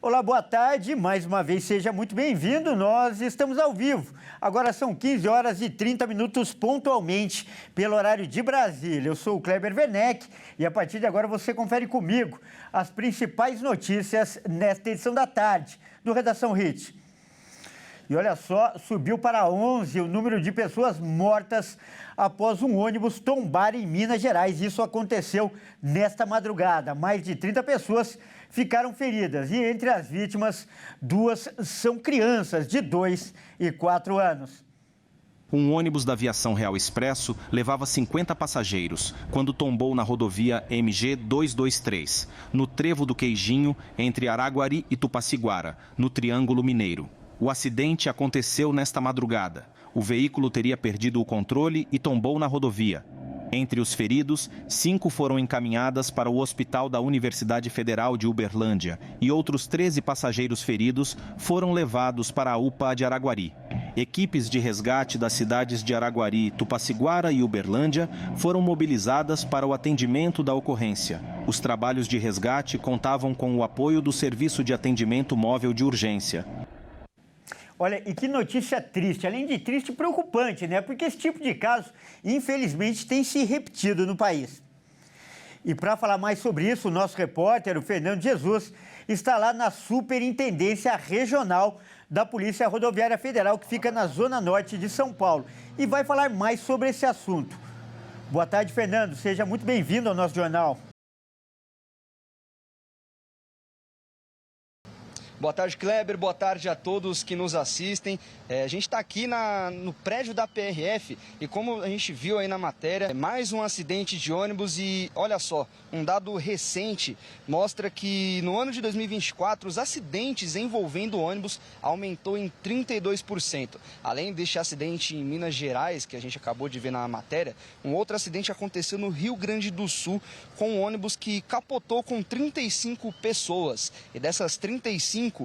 Olá, boa tarde. Mais uma vez, seja muito bem-vindo. Nós estamos ao vivo. Agora são 15 horas e 30 minutos pontualmente, pelo horário de Brasília. Eu sou o Kleber Werneck e a partir de agora você confere comigo as principais notícias nesta edição da tarde do Redação Hit. E olha só, subiu para 11 o número de pessoas mortas após um ônibus tombar em Minas Gerais. Isso aconteceu nesta madrugada. Mais de 30 pessoas ficaram feridas e entre as vítimas, 2 são crianças de 2 e 4 anos. Um ônibus da Aviação Real Expresso levava 50 passageiros quando tombou na rodovia MG 223, no trevo do Queijinho, entre Araguari e Tupaciguara, no Triângulo Mineiro. O acidente aconteceu nesta madrugada. O veículo teria perdido o controle e tombou na rodovia. Entre os feridos, 5 foram encaminhadas para o Hospital da Universidade Federal de Uberlândia e outros 13 passageiros feridos foram levados para a UPA de Araguari. Equipes de resgate das cidades de Araguari, Tupaciguara e Uberlândia foram mobilizadas para o atendimento da ocorrência. Os trabalhos de resgate contavam com o apoio do Serviço de Atendimento Móvel de Urgência. Olha, e que notícia triste, além de triste, preocupante, né? Porque esse tipo de caso, infelizmente, tem se repetido no país. E para falar mais sobre isso, o nosso repórter, o Fernando Jesus, está lá na Superintendência Regional da Polícia Rodoviária Federal, que fica na Zona Norte de São Paulo, e vai falar mais sobre esse assunto. Boa tarde, Fernando. Seja muito bem-vindo ao nosso jornal. Boa tarde, Kleber. Boa tarde a todos que nos assistem. A gente está aqui no prédio da PRF e como a gente viu aí na matéria, mais um acidente de ônibus e olha só, um dado recente mostra que no ano de 2024 os acidentes envolvendo ônibus aumentou em 32%. Além deste acidente em Minas Gerais, que a gente acabou de ver na matéria, um outro acidente aconteceu no Rio Grande do Sul com um ônibus que capotou com 35 pessoas. E dessas 35,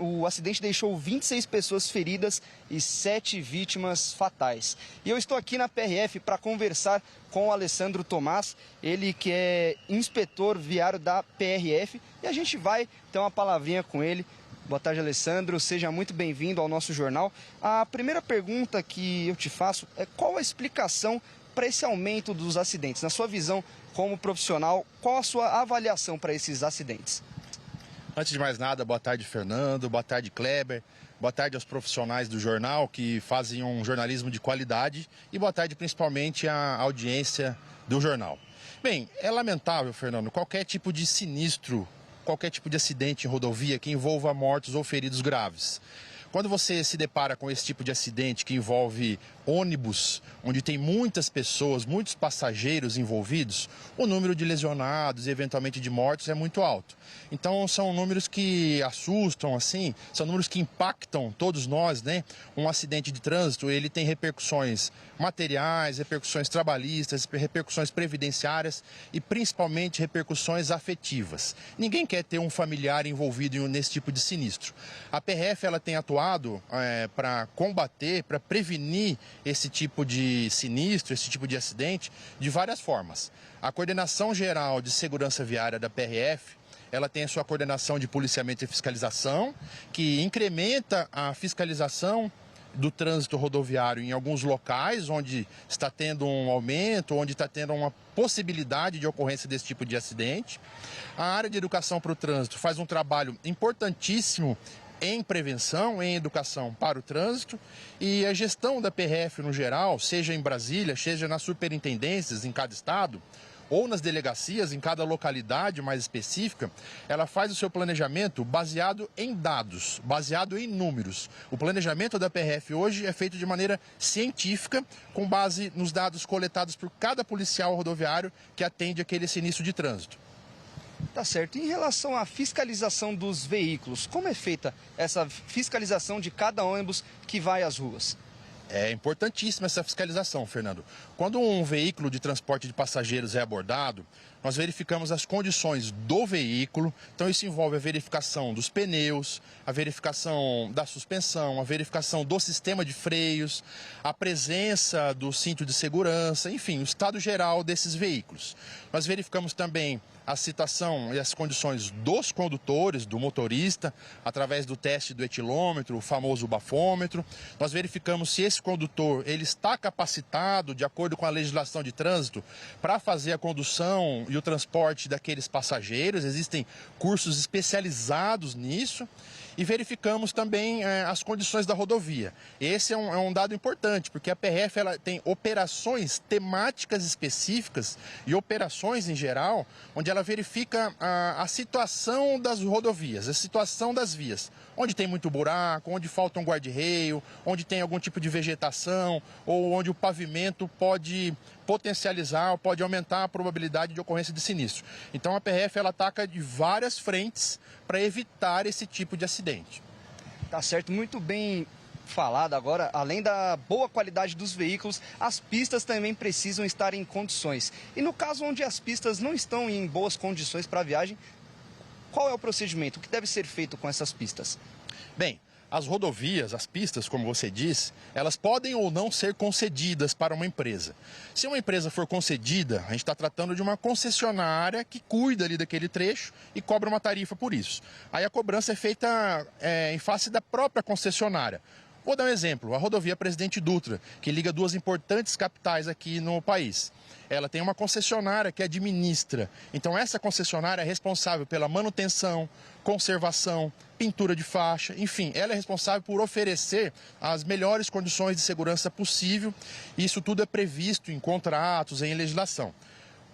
o acidente deixou 26 pessoas feridas e 7 vítimas fatais. E eu estou aqui na PRF para conversar com o Alessandro Tomás, ele que é inspetor viário da PRF, e a gente vai ter uma palavrinha com ele. Boa tarde, Alessandro. Seja muito bem-vindo ao nosso jornal. A primeira pergunta que eu te faço é qual a explicação para esse aumento dos acidentes? Na sua visão como profissional, qual a sua avaliação para esses acidentes? Antes de mais nada, boa tarde, Fernando, boa tarde, Kleber, boa tarde aos profissionais do jornal que fazem um jornalismo de qualidade e boa tarde principalmente à audiência do jornal. Bem, é lamentável, Fernando, qualquer tipo de sinistro, qualquer tipo de acidente em rodovia que envolva mortos ou feridos graves. Quando você se depara com esse tipo de acidente que envolve ônibus, onde tem muitas pessoas, muitos passageiros envolvidos, o número de lesionados e eventualmente de mortos é muito alto. Então são números que assustam, assim, são números que impactam todos nós, né? Um acidente de trânsito, ele tem repercussões materiais, repercussões trabalhistas, repercussões previdenciárias e principalmente repercussões afetivas. Ninguém quer ter um familiar envolvido nesse tipo de sinistro. A PRF, ela tem atuado para combater, para prevenir esse tipo de sinistro, esse tipo de acidente, de várias formas. A Coordenação Geral de Segurança Viária da PRF, ela tem a sua coordenação de policiamento e fiscalização, que incrementa a fiscalização do trânsito rodoviário em alguns locais onde está tendo um aumento, onde está tendo uma possibilidade de ocorrência desse tipo de acidente. A área de educação para o trânsito faz um trabalho importantíssimo em prevenção, em educação para o trânsito, e a gestão da PRF no geral, seja em Brasília, seja nas superintendências em cada estado, ou nas delegacias, em cada localidade mais específica, ela faz o seu planejamento baseado em dados, baseado em números. O planejamento da PRF hoje é feito de maneira científica, com base nos dados coletados por cada policial rodoviário que atende aquele sinistro de trânsito. Tá certo. Em relação à fiscalização dos veículos, como é feita essa fiscalização de cada ônibus que vai às ruas? É importantíssima essa fiscalização, Fernando. Quando um veículo de transporte de passageiros é abordado, nós verificamos as condições do veículo. Então isso envolve a verificação dos pneus, a verificação da suspensão, a verificação do sistema de freios, a presença do cinto de segurança, enfim, o estado geral desses veículos. Nós verificamos também a situação e as condições dos condutores, do motorista, através do teste do etilômetro, o famoso bafômetro. Nós verificamos se esse condutor ele está capacitado, de acordo com a legislação de trânsito, para fazer a condução e o transporte daqueles passageiros. Existem cursos especializados nisso. E verificamos também as condições da rodovia. Esse é um dado importante, porque a PRF ela tem operações temáticas específicas e operações em geral, onde ela verifica a situação das rodovias, a situação das vias. Onde tem muito buraco, onde falta um guarda-reio, onde tem algum tipo de vegetação, ou onde o pavimento pode potencializar, pode aumentar a probabilidade de ocorrência de sinistro. Então a PRF ela ataca de várias frentes para evitar esse tipo de acidente. Tá certo, muito bem falado agora. Além da boa qualidade dos veículos, as pistas também precisam estar em condições. E no caso onde as pistas não estão em boas condições para a viagem, qual é o procedimento? O que deve ser feito com essas pistas? Bem, as rodovias, as pistas, como você disse, elas podem ou não ser concedidas para uma empresa. Se uma empresa for concedida, a gente está tratando de uma concessionária que cuida ali daquele trecho e cobra uma tarifa por isso. Aí a cobrança é feita em face da própria concessionária. Vou dar um exemplo, a rodovia Presidente Dutra, que liga duas importantes capitais aqui no país. Ela tem uma concessionária que administra. Então essa concessionária é responsável pela manutenção, conservação, pintura de faixa, enfim, ela é responsável por oferecer as melhores condições de segurança possível. Isso tudo é previsto em contratos, em legislação.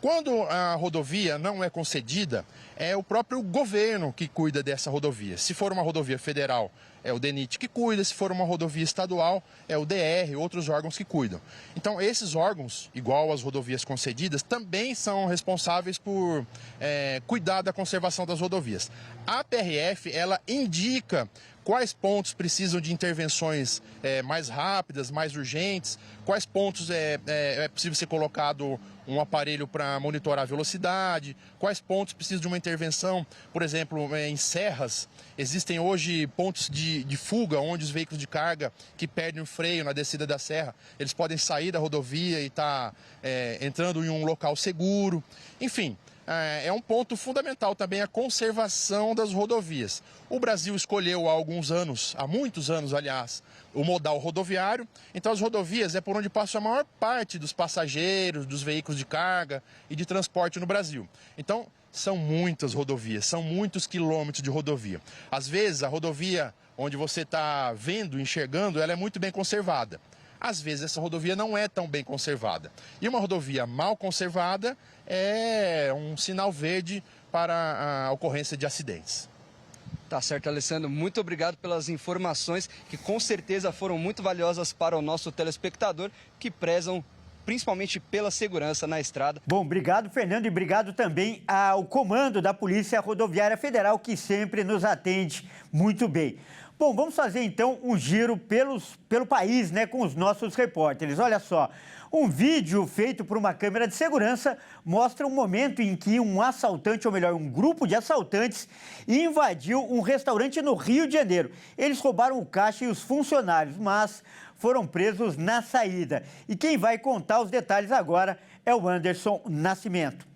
Quando a rodovia não é concedida, é o próprio governo que cuida dessa rodovia. Se for uma rodovia federal, é o DENIT que cuida. Se for uma rodovia estadual, é o DR, outros órgãos que cuidam. Então, esses órgãos, igual às rodovias concedidas, também são responsáveis por cuidar da conservação das rodovias. A PRF, ela indica quais pontos precisam de intervenções mais rápidas, mais urgentes, quais pontos é possível ser colocado um aparelho para monitorar a velocidade, quais pontos precisam de uma intervenção, por exemplo, em serras. Existem hoje pontos de fuga, onde os veículos de carga que perdem o freio na descida da serra, eles podem sair da rodovia e estar entrando em um local seguro. Enfim, é um ponto fundamental também a conservação das rodovias. O Brasil escolheu há alguns anos, há muitos anos, aliás, o modal rodoviário. Então as rodovias é por onde passa a maior parte dos passageiros, dos veículos de carga e de transporte no Brasil. Então são muitas rodovias, são muitos quilômetros de rodovia. Às vezes a rodovia onde você está vendo, enxergando, ela é muito bem conservada. Às vezes essa rodovia não é tão bem conservada. E uma rodovia mal conservada é um sinal verde para a ocorrência de acidentes. Tá certo, Alessandro. Muito obrigado pelas informações que com certeza foram muito valiosas para o nosso telespectador que prezam principalmente pela segurança na estrada. Bom, obrigado, Fernando, e obrigado também ao comando da Polícia Rodoviária Federal, que sempre nos atende muito bem. Bom, vamos fazer então um giro pelo país, né, com os nossos repórteres. Olha só, um vídeo feito por uma câmera de segurança mostra um momento em que um assaltante, ou melhor, um grupo de assaltantes, invadiu um restaurante no Rio de Janeiro. Eles roubaram o caixa e os funcionários, mas foram presos na saída. E quem vai contar os detalhes agora é o Anderson Nascimento.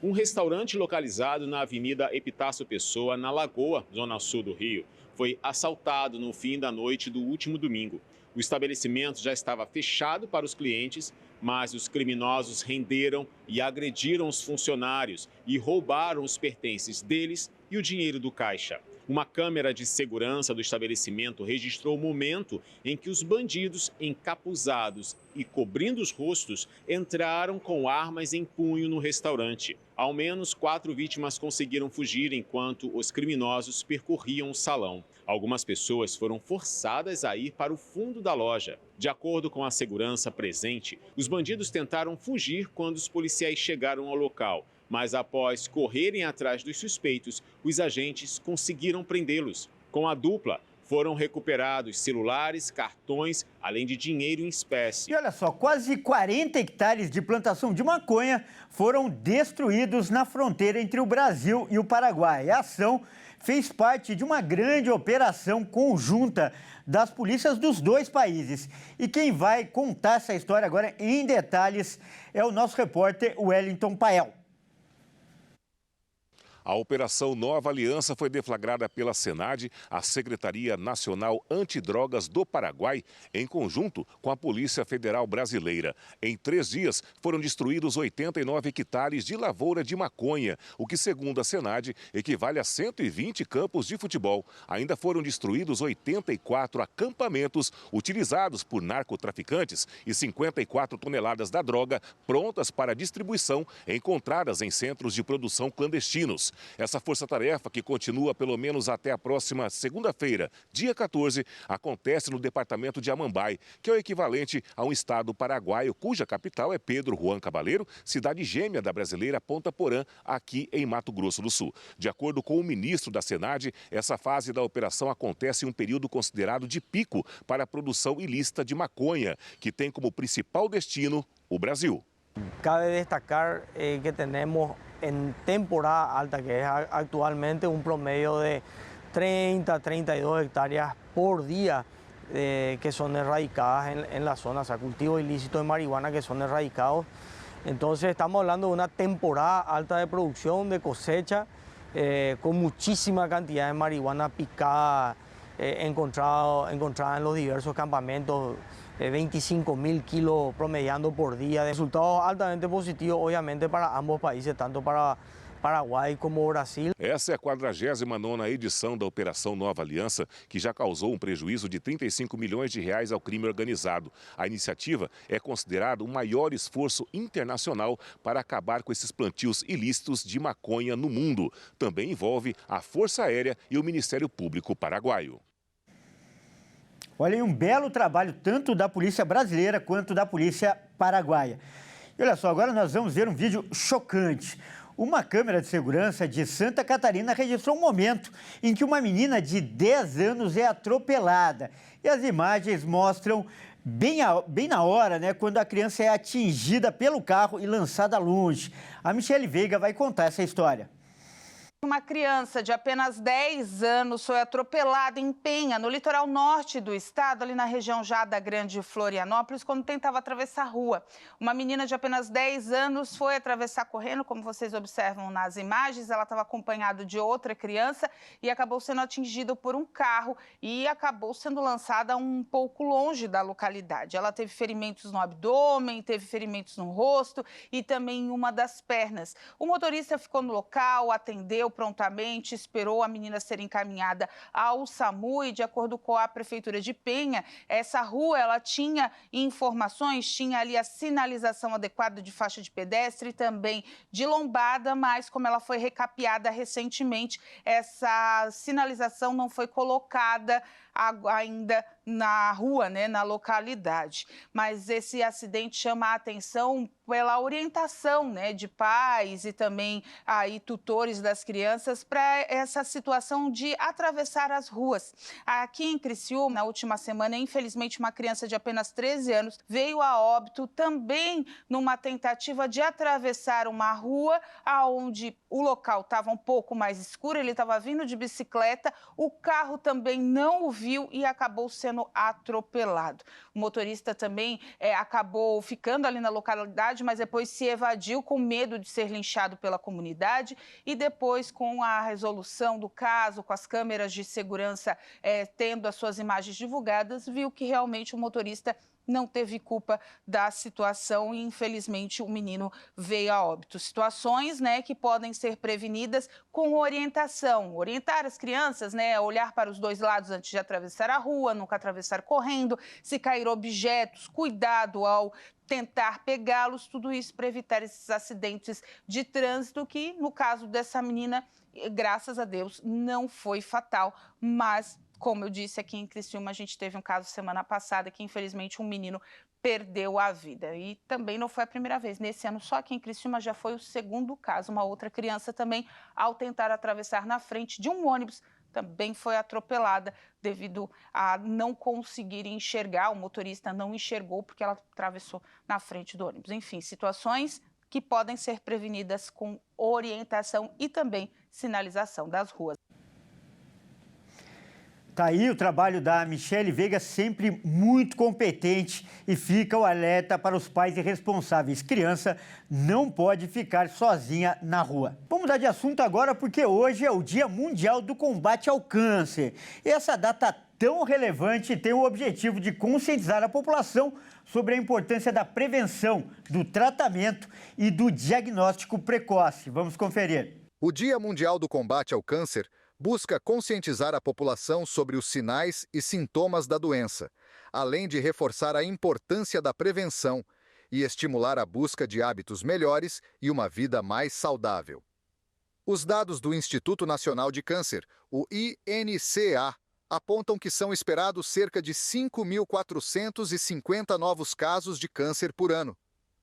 Um restaurante localizado na Avenida Epitácio Pessoa, na Lagoa, zona sul do Rio, foi assaltado no fim da noite do último domingo. O estabelecimento já estava fechado para os clientes, mas os criminosos renderam e agrediram os funcionários e roubaram os pertences deles e o dinheiro do caixa. Uma câmera de segurança do estabelecimento registrou o momento em que os bandidos, encapuzados e cobrindo os rostos, entraram com armas em punho no restaurante. Ao menos 4 vítimas conseguiram fugir enquanto os criminosos percorriam o salão. Algumas pessoas foram forçadas a ir para o fundo da loja. De acordo com a segurança presente, os bandidos tentaram fugir quando os policiais chegaram ao local. Mas após correrem atrás dos suspeitos, os agentes conseguiram prendê-los. Com a dupla, Foram recuperados celulares, cartões, além de dinheiro em espécie. E olha só, quase 40 hectares de plantação de maconha foram destruídos na fronteira entre o Brasil e o Paraguai. A ação fez parte de uma grande operação conjunta das polícias dos dois países. E quem vai contar essa história agora em detalhes é o nosso repórter Wellington Pael. A Operação Nova Aliança foi deflagrada pela SENAD, a Secretaria Nacional Antidrogas do Paraguai, em conjunto com a Polícia Federal Brasileira. Em 3 dias, foram destruídos 89 hectares de lavoura de maconha, o que, segundo a SENAD, equivale a 120 campos de futebol. Ainda foram destruídos 84 acampamentos utilizados por narcotraficantes e 54 toneladas da droga prontas para distribuição, encontradas em centros de produção clandestinos. Essa força-tarefa, que continua pelo menos até a próxima segunda-feira, dia 14, acontece no departamento de Amambai, que é o equivalente a um estado paraguaio, cuja capital é Pedro Juan Cabaleiro, cidade gêmea da brasileira Ponta Porã, aqui em Mato Grosso do Sul. De acordo com o ministro da SENAD, essa fase da operação acontece em um período considerado de pico para a produção ilícita de maconha, que tem como principal destino o Brasil. Cabe destacar que tenemos en temporada alta, que es actualmente un promedio de 30, 32 hectáreas por día que son erradicadas en la zona, o sea, cultivos ilícitos de marihuana que son erradicados. Entonces estamos hablando de una temporada alta de producción, de cosecha, con muchísima cantidad de marihuana picada encontrada en los diversos campamentos. 25.000 kilos promediando por día. Resultados altamente positivos, obviamente, para ambos países, tanto para Paraguai como Brasil. Essa é a 49ª edição da Operação Nova Aliança, que já causou um prejuízo de 35 milhões de reais ao crime organizado. A iniciativa é considerada o maior esforço internacional para acabar com esses plantios ilícitos de maconha no mundo. Também envolve a Força Aérea e o Ministério Público Paraguaio. Olha aí, um belo trabalho tanto da polícia brasileira quanto da polícia paraguaia. E olha só, agora nós vamos ver um vídeo chocante. Uma câmera de segurança de Santa Catarina registrou um momento em que uma menina de 10 anos é atropelada. E as imagens mostram bem na hora, né, quando a criança é atingida pelo carro e lançada longe. A Michele Veiga vai contar essa história. Uma criança de apenas 10 anos foi atropelada em Penha, no litoral norte do estado, ali na região já da Grande Florianópolis, quando tentava atravessar a rua. Uma menina de apenas 10 anos foi atravessar correndo, como vocês observam nas imagens. Ela estava acompanhada de outra criança e acabou sendo atingida por um carro e acabou sendo lançada um pouco longe da localidade. Ela teve ferimentos no abdômen, teve ferimentos no rosto e também em uma das pernas. O motorista ficou no local, atendeu prontamente, esperou a menina ser encaminhada ao SAMU e, de acordo com a Prefeitura de Penha, essa rua ela tinha informações, tinha ali a sinalização adequada de faixa de pedestre e também de lombada, mas como ela foi recapeada recentemente, essa sinalização não foi colocada ainda na rua, né, na localidade. Mas esse acidente chama a atenção pela orientação, né, de pais e também aí tutores das crianças para essa situação de atravessar as ruas. Aqui em Criciúma, na última semana, infelizmente, uma criança de apenas 13 anos veio a óbito também numa tentativa de atravessar uma rua onde o local estava um pouco mais escuro, ele estava vindo de bicicleta, o carro também não o viu e acabou sendo atropelado. O motorista também acabou ficando ali na localidade, mas depois se evadiu com medo de ser linchado pela comunidade e depois, com a resolução do caso, com as câmeras de segurança tendo as suas imagens divulgadas, viu que realmente o motorista não teve culpa da situação e, infelizmente, o menino veio a óbito. Situações, né, que podem ser prevenidas com orientação. Orientar as crianças, né, olhar para os dois lados antes de atravessar a rua, nunca atravessar correndo, se cair objetos, cuidado ao tentar pegá-los, tudo isso para evitar esses acidentes de trânsito que, no caso dessa menina, graças a Deus, não foi fatal, mas como eu disse, aqui em Criciúma, a gente teve um caso semana passada que, infelizmente, um menino perdeu a vida. E também não foi a primeira vez. Nesse ano, só aqui em Criciúma, já foi o segundo caso. Uma outra criança também, ao tentar atravessar na frente de um ônibus, também foi atropelada devido a não conseguir enxergar. O motorista não enxergou porque ela atravessou na frente do ônibus. Enfim, situações que podem ser prevenidas com orientação e também sinalização das ruas. Tá aí o trabalho da Michele Veiga, sempre muito competente, e fica o alerta para os pais e responsáveis. Criança não pode ficar sozinha na rua. Vamos mudar de assunto agora porque hoje é o Dia Mundial do Combate ao Câncer. E essa data tão relevante tem o objetivo de conscientizar a população sobre a importância da prevenção, do tratamento e do diagnóstico precoce. Vamos conferir. O Dia Mundial do Combate ao Câncer busca conscientizar a população sobre os sinais e sintomas da doença, além de reforçar a importância da prevenção e estimular a busca de hábitos melhores e uma vida mais saudável. Os dados do Instituto Nacional de Câncer, o INCA, apontam que são esperados cerca de 5.450 novos casos de câncer por ano.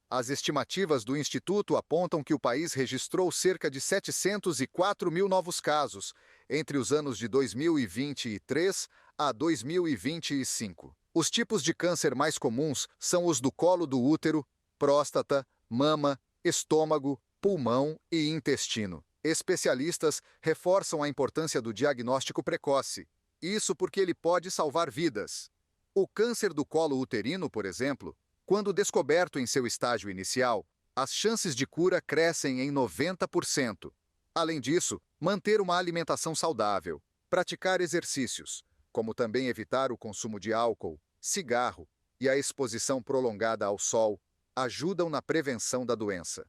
As estimativas do Instituto apontam que o país registrou cerca de 704 mil novos casos entre os anos de 2023 a 2025. Os tipos de câncer mais comuns são os do colo do útero, próstata, mama, estômago, pulmão e intestino. Especialistas reforçam a importância do diagnóstico precoce. Isso porque ele pode salvar vidas. O câncer do colo uterino, por exemplo, quando descoberto em seu estágio inicial, as chances de cura crescem em 90%. Além disso, manter uma alimentação saudável, praticar exercícios, como também evitar o consumo de álcool, cigarro e a exposição prolongada ao sol, ajudam na prevenção da doença.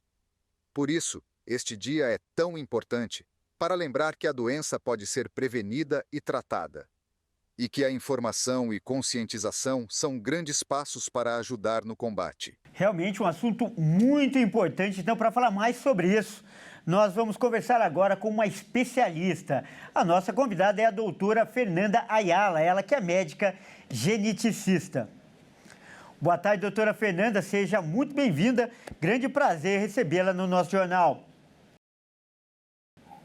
Por isso, este dia é tão importante para lembrar que a doença pode ser prevenida e tratada, e que a informação e conscientização são grandes passos para ajudar no combate. Realmente um assunto muito importante. Então, para falar mais sobre isso, nós vamos conversar agora com uma especialista. A nossa convidada é a doutora Fernanda Ayala, ela que é médica geneticista. Boa tarde, doutora Fernanda, seja muito bem-vinda. Grande prazer recebê-la no nosso jornal.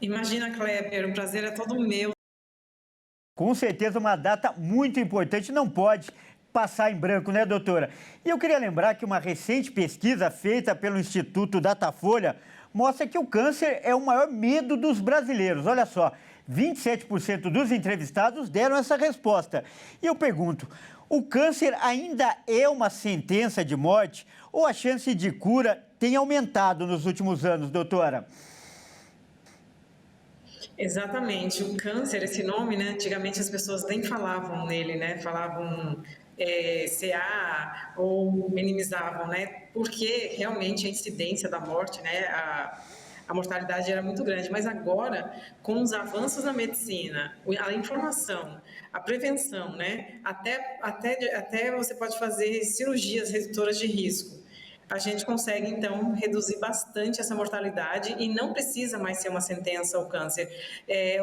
Imagina, Kleber, o prazer é todo meu. Com certeza uma data muito importante, não pode passar em branco, né, doutora? E eu queria lembrar que uma recente pesquisa feita pelo Instituto Datafolha mostra que o câncer é o maior medo dos brasileiros. Olha só, 27% dos entrevistados deram essa resposta. E eu pergunto, o câncer ainda é uma sentença de morte ou a chance de cura tem aumentado nos últimos anos, doutora? Exatamente, o câncer, esse nome, né? Antigamente as pessoas nem falavam nele, né? Falavam CA ou minimizavam, né? Porque realmente a incidência da morte, né? A mortalidade era muito grande, mas agora, com os avanços na medicina, a informação, a prevenção, né? Até você pode fazer cirurgias redutoras de risco. A gente consegue, então, reduzir bastante essa mortalidade e não precisa mais ser uma sentença ao câncer.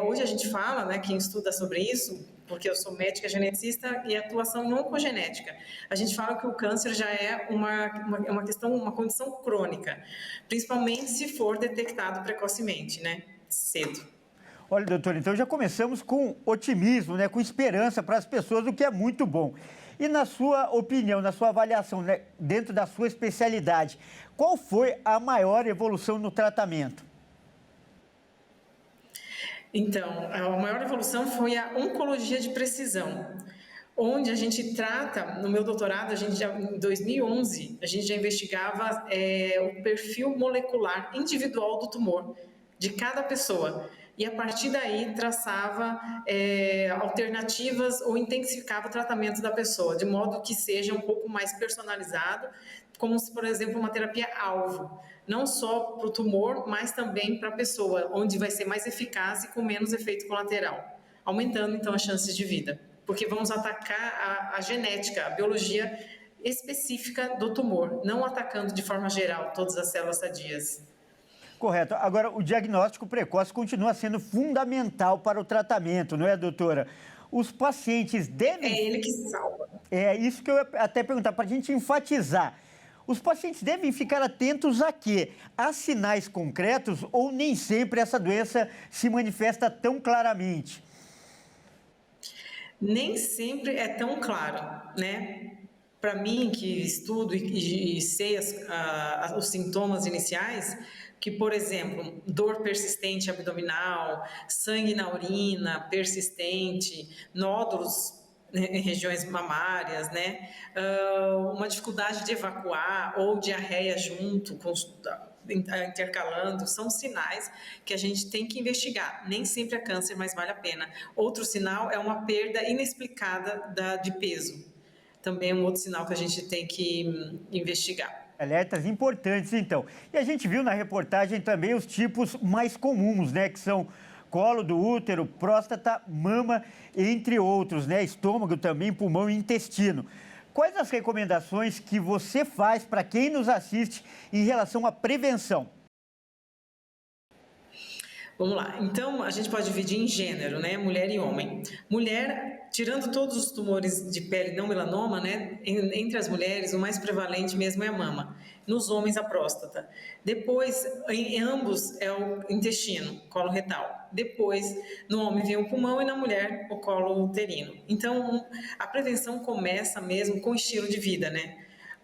Hoje a gente fala, né, quem estuda sobre isso, porque eu sou médica geneticista e atuação em oncogenética, a gente fala que o câncer já é uma questão, uma condição crônica, principalmente se for detectado precocemente, né, cedo. Olha, doutor, então já começamos com otimismo, né, com esperança para as pessoas, o que é muito bom. E na sua opinião, na sua avaliação, né, dentro da sua especialidade, qual foi a maior evolução no tratamento? Então, a maior evolução foi a oncologia de precisão, onde a gente trata, no meu doutorado, em 2011, a gente já investigava o perfil molecular individual do tumor de cada pessoa. E a partir daí traçava alternativas ou intensificava o tratamento da pessoa, de modo que seja um pouco mais personalizado, como se, por exemplo, uma terapia-alvo, não só para o tumor, mas também para a pessoa, onde vai ser mais eficaz e com menos efeito colateral, aumentando então as chances de vida, porque vamos atacar a genética, a biologia específica do tumor, não atacando de forma geral todas as células sadias. Correto. Agora, o diagnóstico precoce continua sendo fundamental para o tratamento, não é, doutora? Os pacientes devem... É ele que salva. É isso que eu ia até perguntar, para a gente enfatizar. Os pacientes devem ficar atentos a quê? Há sinais concretos ou nem sempre essa doença se manifesta tão claramente? nem sempre é tão claro, né? Para mim, que estudo e sei os sintomas iniciais, que, por exemplo, dor persistente abdominal, sangue na urina persistente, nódulos em regiões mamárias, né? Uma dificuldade de evacuar ou diarreia junto, intercalando, são sinais que a gente tem que investigar. Nem sempre é câncer, mas vale a pena. Outro sinal é uma perda inexplicada de peso. Também é um outro sinal que a gente tem que investigar. Alertas importantes, então. E a gente viu na reportagem também os tipos mais comuns, né? Que são colo do útero, próstata, mama, entre outros, né? Estômago também, pulmão e intestino. Quais as recomendações que você faz para quem nos assiste em relação à prevenção? Vamos lá. Então, a gente pode dividir em gênero, né? Mulher e homem. Mulher, tirando todos os tumores de pele não melanoma, né? Entre as mulheres, o mais prevalente mesmo é a mama. Nos homens, a próstata. Depois, em ambos, é o intestino, colo retal. Depois, no homem vem o pulmão e na mulher, o colo uterino. Então, a prevenção começa mesmo com o estilo de vida, né?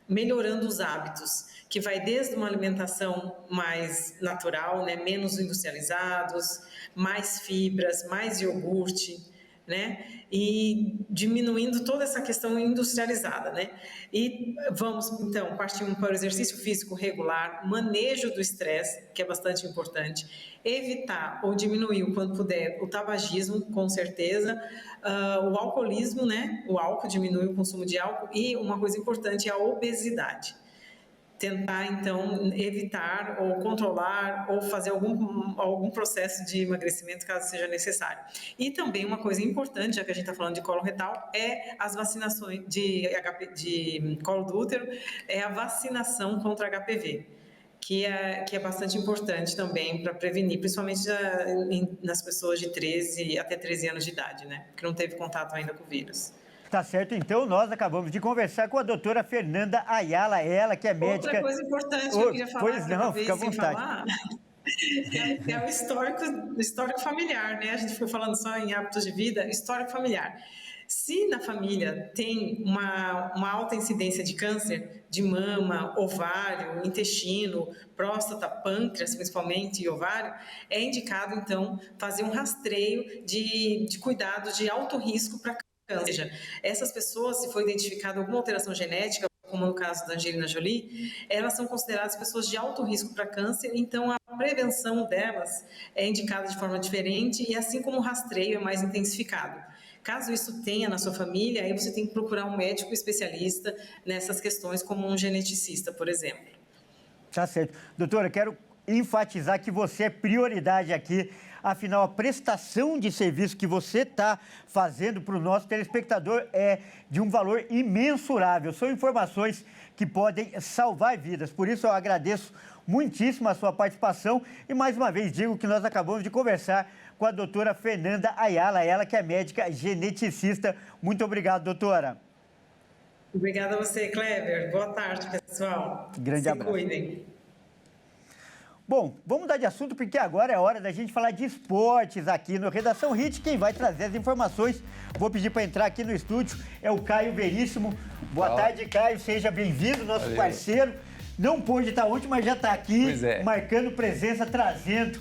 Melhorando os hábitos, que vai desde uma alimentação mais natural, né, menos industrializados, mais fibras, mais iogurte, né, e diminuindo toda essa questão industrializada, né. E vamos, então, partir para o exercício físico regular, manejo do estresse, que é bastante importante, evitar ou diminuir, o quanto puder, o tabagismo, com certeza, o alcoolismo, né, o álcool, diminui o consumo de álcool, e uma coisa importante é a obesidade. Tentar, então, evitar ou controlar ou fazer algum processo de emagrecimento, caso seja necessário. E também uma coisa importante, já que a gente está falando de colo retal, é as vacinações de colo do útero, é a vacinação contra HPV, que é bastante importante também para prevenir, principalmente nas pessoas de 13 até 13 anos de idade, né? Que não teve contato ainda com o vírus. Tá certo, então nós acabamos de conversar com a doutora Fernanda Ayala, ela que é médica... Outra coisa importante que eu queria falar, pois não, fica à vontade. É o histórico familiar, né? A gente ficou falando só em hábitos de vida, histórico familiar. Se na família tem uma alta incidência de câncer de mama, ovário, intestino, próstata, pâncreas, principalmente, e ovário, é indicado, então, fazer um rastreio de cuidados de alto risco para câncer. Ou seja, essas pessoas, se for identificada alguma alteração genética, como no caso da Angelina Jolie, elas são consideradas pessoas de alto risco para câncer, então a prevenção delas é indicada de forma diferente e assim como o rastreio é mais intensificado. Caso isso tenha na sua família, aí você tem que procurar um médico especialista nessas questões, como um geneticista, por exemplo. Tá certo. Doutora, quero enfatizar que você é prioridade aqui. Afinal, a prestação de serviço que você está fazendo para o nosso telespectador é de um valor imensurável. São informações que podem salvar vidas. Por isso, eu agradeço muitíssimo a sua participação e, mais uma vez, digo que nós acabamos de conversar com a doutora Fernanda Ayala, ela que é médica geneticista. Muito obrigado, doutora. Obrigada a você, Kleber. Boa tarde, pessoal. Grande abraço. Se cuidem. Bom, vamos mudar de assunto porque agora é hora da gente falar de esportes aqui no Redação Hit. Quem vai trazer as informações, vou pedir para entrar aqui no estúdio, é o Caio Veríssimo. Boa tarde, Caio, seja bem-vindo, nosso parceiro. Não pôde estar ontem, mas já está aqui, marcando presença, trazendo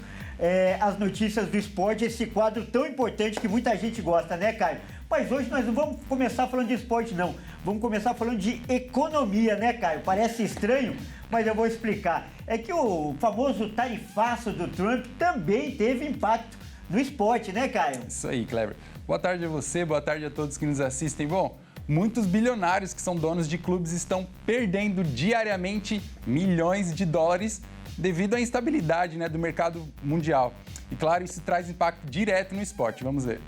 as notícias do esporte, esse quadro tão importante que muita gente gosta, né, Caio? Mas hoje nós não vamos começar falando de esporte, não. Vamos começar falando de economia, né, Caio? Parece estranho, mas eu vou explicar. É que o famoso tarifaço do Trump também teve impacto no esporte, né, Caio? Isso aí, Kleber. Boa tarde a você, boa tarde a todos que nos assistem. Bom, muitos bilionários que são donos de clubes estão perdendo diariamente milhões de dólares devido à instabilidade, né, do mercado mundial. E, claro, isso traz impacto direto no esporte. Vamos ver.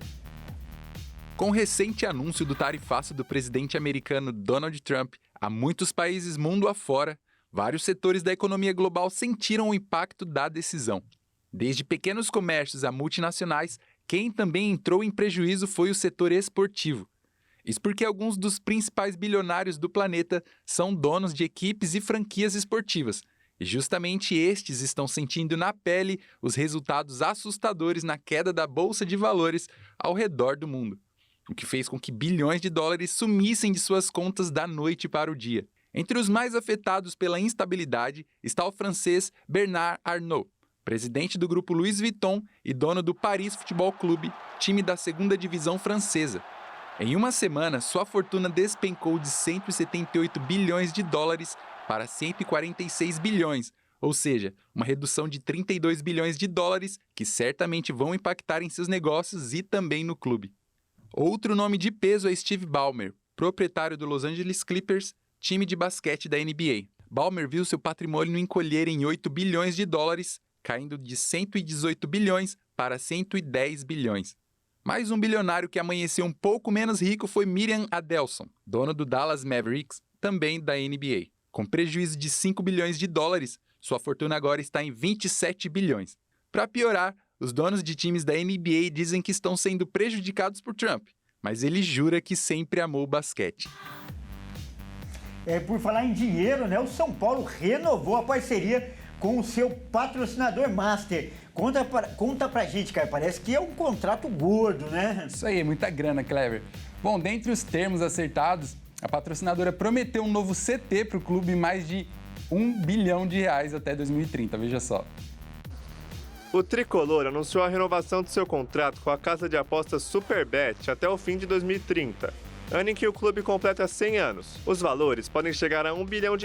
Com o recente anúncio do tarifaço do presidente americano Donald Trump a muitos países mundo afora, vários setores da economia global sentiram o impacto da decisão. Desde pequenos comércios a multinacionais, quem também entrou em prejuízo foi o setor esportivo. Isso porque alguns dos principais bilionários do planeta são donos de equipes e franquias esportivas, e justamente estes estão sentindo na pele os resultados assustadores na queda da bolsa de valores ao redor do mundo. o que fez com que bilhões de dólares sumissem de suas contas da noite para o dia. Entre os mais afetados pela instabilidade está o francês Bernard Arnault, presidente do grupo Louis Vuitton e dono do Paris Futebol Clube, time da segunda divisão francesa. Em uma semana, sua fortuna despencou de 178 bilhões de dólares para 146 bilhões, ou seja, uma redução de 32 bilhões de dólares que certamente vão impactar em seus negócios e também no clube. Outro nome de peso é Steve Ballmer, proprietário do Los Angeles Clippers, time de basquete da NBA. Ballmer viu seu patrimônio encolher em 8 bilhões de dólares, caindo de 118 bilhões para 110 bilhões. Mais um bilionário que amanheceu um pouco menos rico foi Miriam Adelson, dono do Dallas Mavericks, também da NBA. Com prejuízo de 5 bilhões de dólares, sua fortuna agora está em 27 bilhões. Para piorar, os donos de times da NBA dizem que estão sendo prejudicados por Trump, mas ele jura que sempre amou o basquete. Por falar em dinheiro, né, o São Paulo renovou a parceria com o seu patrocinador master. Conta pra gente, cara, parece que é um contrato gordo, né? Isso aí, muita grana, Clever. Bom, dentre os termos acertados, a patrocinadora prometeu um novo CT para o clube, mais de R$1 bilhão até 2030, veja só. O tricolor anunciou a renovação de seu contrato com a casa de apostas Superbet até o fim de 2030. Ano em que o clube completa 100 anos. Os valores podem chegar a R$1 bilhão,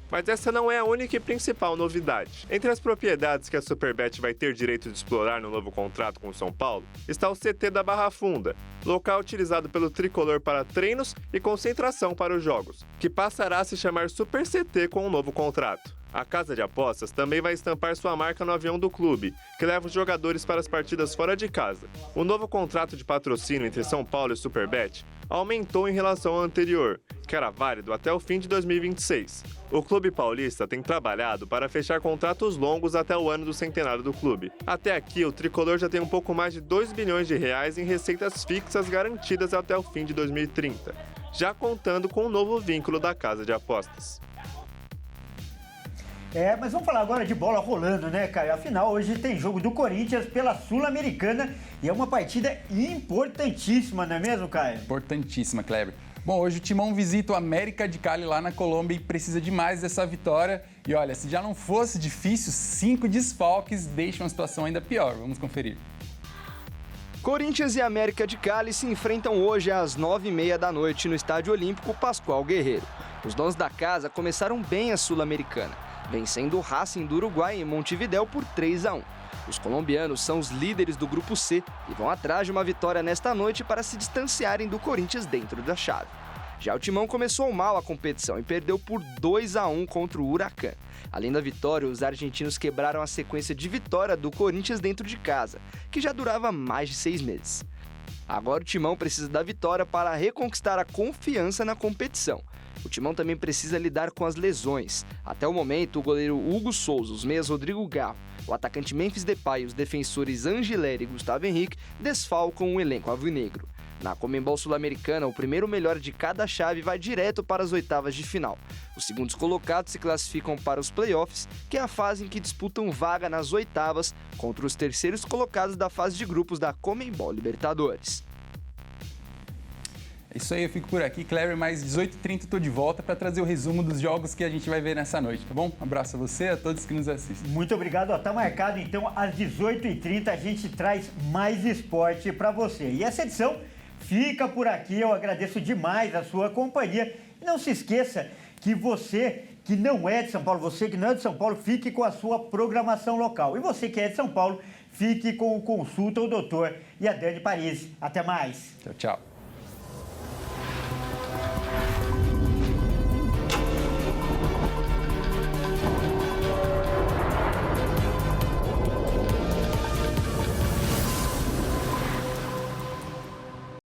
mas essa não é a única e principal novidade. Entre as propriedades que a Superbet vai ter direito de explorar no novo contrato com o São Paulo, está o CT da Barra Funda, local utilizado pelo tricolor para treinos e concentração para os jogos, que passará a se chamar Super CT com o novo contrato. A casa de apostas também vai estampar sua marca no avião do clube, que leva os jogadores para as partidas fora de casa. O novo contrato de patrocínio entre São Paulo e Superbet aumentou em relação ao anterior, que era válido até o fim de 2026. O clube paulista tem trabalhado para fechar contratos longos até o ano do centenário do clube. Até aqui, o tricolor já tem um pouco mais de R$2 bilhões em receitas fixas garantidas até o fim de 2030, já contando com o novo vínculo da casa de apostas. Mas vamos falar agora de bola rolando, né, Caio? Afinal, hoje tem jogo do Corinthians pela Sul-Americana e é uma partida importantíssima, não é mesmo, Caio? Importantíssima, Kleber. Bom, hoje o Timão visita o América de Cali lá na Colômbia e precisa demais dessa vitória. E olha, se já não fosse difícil, 5 desfalques deixam a situação ainda pior. Vamos conferir. Corinthians e América de Cali se enfrentam hoje às 9h30 da noite no Estádio Olímpico Pascoal Guerreiro. Os donos da casa começaram bem a Sul-Americana, vencendo o Racing do Uruguai em Montevidéu por 3-1. Os colombianos são os líderes do Grupo C e vão atrás de uma vitória nesta noite para se distanciarem do Corinthians dentro da chave. Já o Timão começou mal a competição e perdeu por 2-1 contra o Huracan. Além da vitória, os argentinos quebraram a sequência de vitória do Corinthians dentro de casa, que já durava mais de 6 meses. Agora o Timão precisa da vitória para reconquistar a confiança na competição. O Timão também precisa lidar com as lesões. Até o momento, o goleiro Hugo Souza, os meias Rodrigo Garro, o atacante Memphis Depay e os defensores Angileri e Gustavo Henrique desfalcam o elenco alvinegro. Na Conmebol Sul-Americana, o primeiro melhor de cada chave vai direto para as oitavas de final. Os segundos colocados se classificam para os playoffs, que é a fase em que disputam vaga nas oitavas contra os terceiros colocados da fase de grupos da Conmebol Libertadores. É isso aí, eu fico por aqui, Kleber, mais 18h30 estou de volta para trazer o resumo dos jogos que a gente vai ver nessa noite, tá bom? Um abraço a você e a todos que nos assistem. Muito obrigado, tá marcado então às 18h30 a gente traz mais esporte para você. E essa edição fica por aqui, eu agradeço demais a sua companhia. E não se esqueça que você que não é de São Paulo, você que não é de São Paulo, fique com a sua programação local. E você que é de São Paulo, fique com o Consulta o Doutor e a Dani Paris. Até mais. Tchau, tchau.